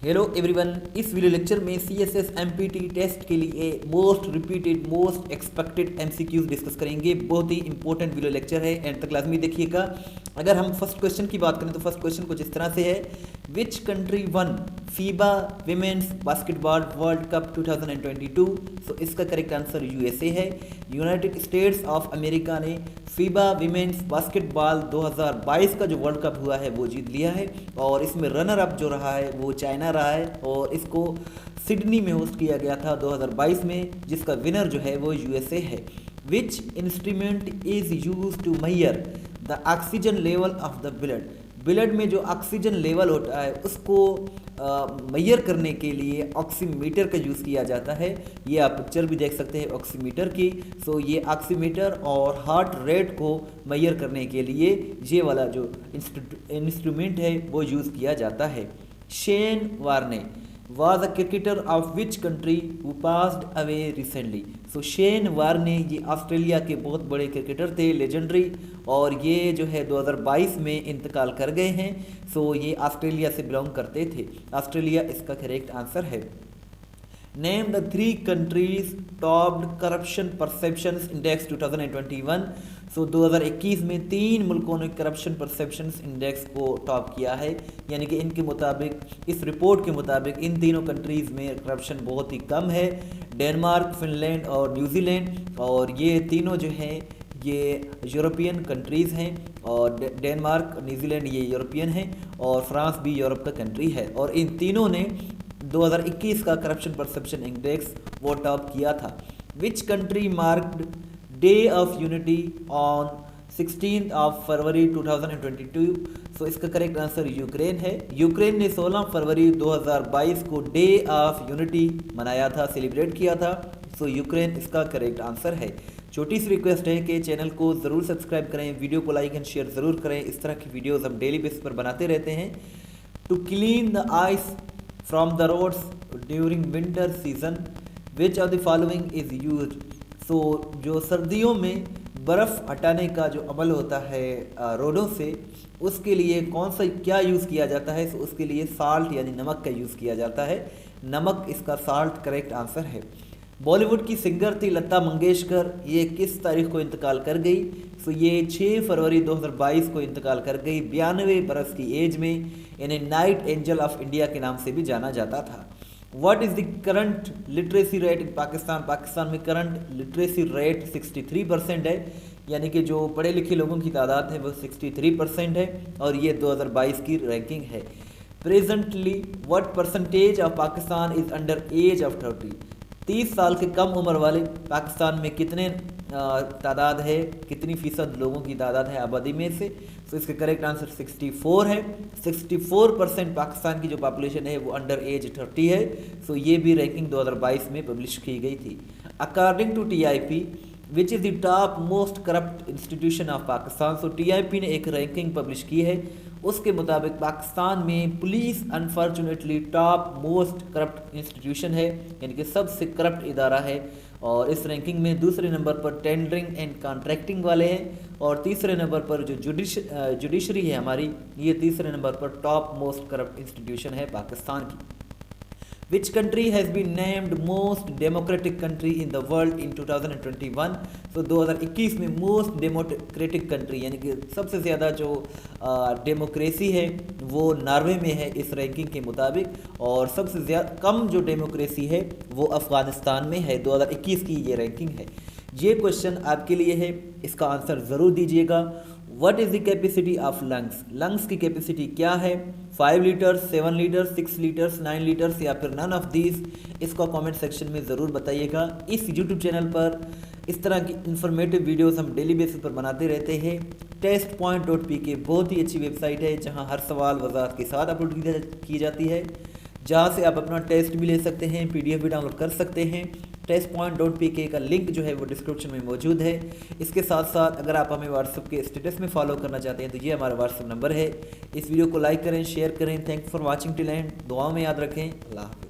Hello everyone, इस video lecture में CSS MPT test के लिए most repeated most expected MCQs discuss करेंगे। बहुत ही इंपॉर्टेंट वीडियो लेक्चर है, एंड तक लाजमी देखिएगा। अगर हम फर्स्ट क्वेश्चन की बात करें तो फर्स्ट क्वेश्चन कुछ इस तरह से है, which country one FIBA women's basketball world cup 2022। तो इसका करेक्ट आंसर USA है। यूनाइटेड स्टेट्स ऑफ अमेरिका ने फीबा विमेंस बास्केटबॉल 2022 का जो वर्ल्ड कप हुआ है वो जीत लिया है, और इसमें रनर अप जो रहा है वो चाइना रहा है, और इसको सिडनी में होस्ट किया गया था 2022 में, जिसका विनर जो है वो USA है। Which instrument is use to measure the oxygen level of the blood. Blood में जो ऑक्सीजन लेवल होता है उसको मेजर करने के लिए ऑक्सीमीटर का यूज़ किया जाता है। ये आप पिक्चर भी देख सकते हैं ऑक्सीमीटर की। सो ये ऑक्सीमीटर और हार्ट रेट को मेजर करने के लिए ये वाला जो इंस्ट्रूमेंट है वो यूज़ किया जाता है। Shane Warne was a cricketer of which country who passed away recently। So Shane Warne ये ऑस्ट्रेलिया के बहुत बड़े क्रिकेटर थे, लेजेंडरी, और ये जो है 2022 में इंतकाल कर गए हैं। सो ये ऑस्ट्रेलिया से बिलोंग करते थे। ऑस्ट्रेलिया इसका करेक्ट आंसर है। Name the 3 countries topped corruption perceptions index 2021। सो 2021 में 3 मुल्कों ने करप्शन परसेप्शंस इंडेक्स को टॉप किया है, यानी कि इनके मुताबिक, इस रिपोर्ट के मुताबिक इन तीनों कंट्रीज़ में करप्शन बहुत ही कम है, डेनमार्क, फिनलैंड और न्यूजीलैंड। और ये तीनों जो हैं ये यूरोपियन कंट्रीज़ हैं, और डेनमार्क, न्यूजीलैंड ये यूरोपियन हैं, और फ्रांस भी यूरोप का कंट्री है। और इन तीनों ने 2021 का करप्शन परसेप्शन इंडेक्स वो टॉप किया था। Which country marked day of unity on 16 फरवरी 2022। सो इसका करेक्ट आंसर यूक्रेन है। यूक्रेन ने 16 फरवरी 2022 को डे ऑफ यूनिटी मनाया था, सेलिब्रेट किया था। सो यूक्रेन इसका करेक्ट आंसर है। छोटी सी रिक्वेस्ट है कि चैनल को ज़रूर सब्सक्राइब करें, वीडियो को लाइक एंड शेयर ज़रूर करें। इस तरह की वीडियोज़ हम डेली बेसिस पर बनाते रहते हैं। To clean the ice from the roads during winter season, which of the following is use. So जो सर्दियों में बर्फ़ हटाने का जो अमल होता है रोडों से, उसके लिए कौन सा क्या यूज़ किया जाता है। तो उसके लिए साल्ट यानी नमक का यूज़ किया जाता है। नमक इसका साल्ट करेक्ट आंसर है। बॉलीवुड की सिंगर थी लता मंगेशकर, ये किस तारीख को इंतकाल कर गई। सो ये 6 फरवरी 2022 को इंतकाल कर गई 92 बरस की एज में। इन्हें नाइट एंजल ऑफ इंडिया के नाम से भी जाना जाता था। What is the current literacy rate in Pakistan. Pakistan में करंट लिटरेसी रेट 63% है, यानी कि जो पढ़े लिखे लोगों की तादाद है वो 63% है, और ये 2022 की रैंकिंग है। Presently what percentage of Pakistan is under as of 30। 30 साल के कम उम्र वाले पाकिस्तान में कितने तादाद है, कितनी फ़ीसद लोगों की तादाद है आबादी में से। तो इसका करेक्ट आंसर 64 है। 64% पाकिस्तान की जो पॉपुलेशन है वो अंडर एज 30 है। सो ये भी रैंकिंग 2022 में पब्लिश की गई थी। According to TIP which is the top most corrupt institution of Pakistan. So TIP ने एक रैंकिंग पब्लिश की है, उसके मुताबिक पाकिस्तान में police unfortunately top most corrupt institution है, यानी कि सबसे करप्ट इदारा है। और इस रैंकिंग में दूसरे नंबर पर टेंडरिंग एंड कॉन्ट्रैक्टिंग वाले हैं, और तीसरे नंबर पर जो जुडिशरी है हमारी, ये तीसरे नंबर पर टॉप मोस्ट करप्ट इंस्टीट्यूशन है पाकिस्तान की। Which country has been named most democratic country in the world in 2021। तो 2021 में मोस्ट डेमोक्रेटिक कंट्री, यानी कि सबसे ज़्यादा जो डेमोक्रेसी है वो नॉर्वे में है इस रैंकिंग के मुताबिक, और सबसे ज़्यादा कम जो डेमोक्रेसी है वो अफ़गानिस्तान में है। 2021 की ये रैंकिंग है। ये क्वेश्चन आपके लिए है, इसका आंसर ज़रूर दीजिएगा। What is the capacity of lungs. Lungs की कैपेसिटी क्या है। 5 लीटर्स, 7 लीटर्स, 6 लीटर्स, 9 लीटर्स, या फिर नन ऑफ दीज। इसको कमेंट सेक्शन में ज़रूर बताइएगा। इस यूट्यूब चैनल पर इस तरह की इन्फॉर्मेटिव वीडियोस हम डेली बेसिस पर बनाते रहते हैं। testpoint.pk बहुत ही अच्छी वेबसाइट है, जहां हर सवाल वजाहत के साथ अपलोड की जाती है, जहां से आप अपना टेस्ट भी ले सकते हैं, PDF भी डाउनलोड कर सकते हैं। testpoint.pk का लिंक जो है वो डिस्क्रिप्शन में मौजूद है। इसके साथ साथ अगर आप हमें व्हाट्सएप के स्टेटस में फॉलो करना चाहते हैं तो ये हमारा व्हाट्सएप नंबर है। इस वीडियो को लाइक करें, शेयर करें। Thank for watching till and. दुआओं में याद रखें। अल्लाह हाफ़िज़।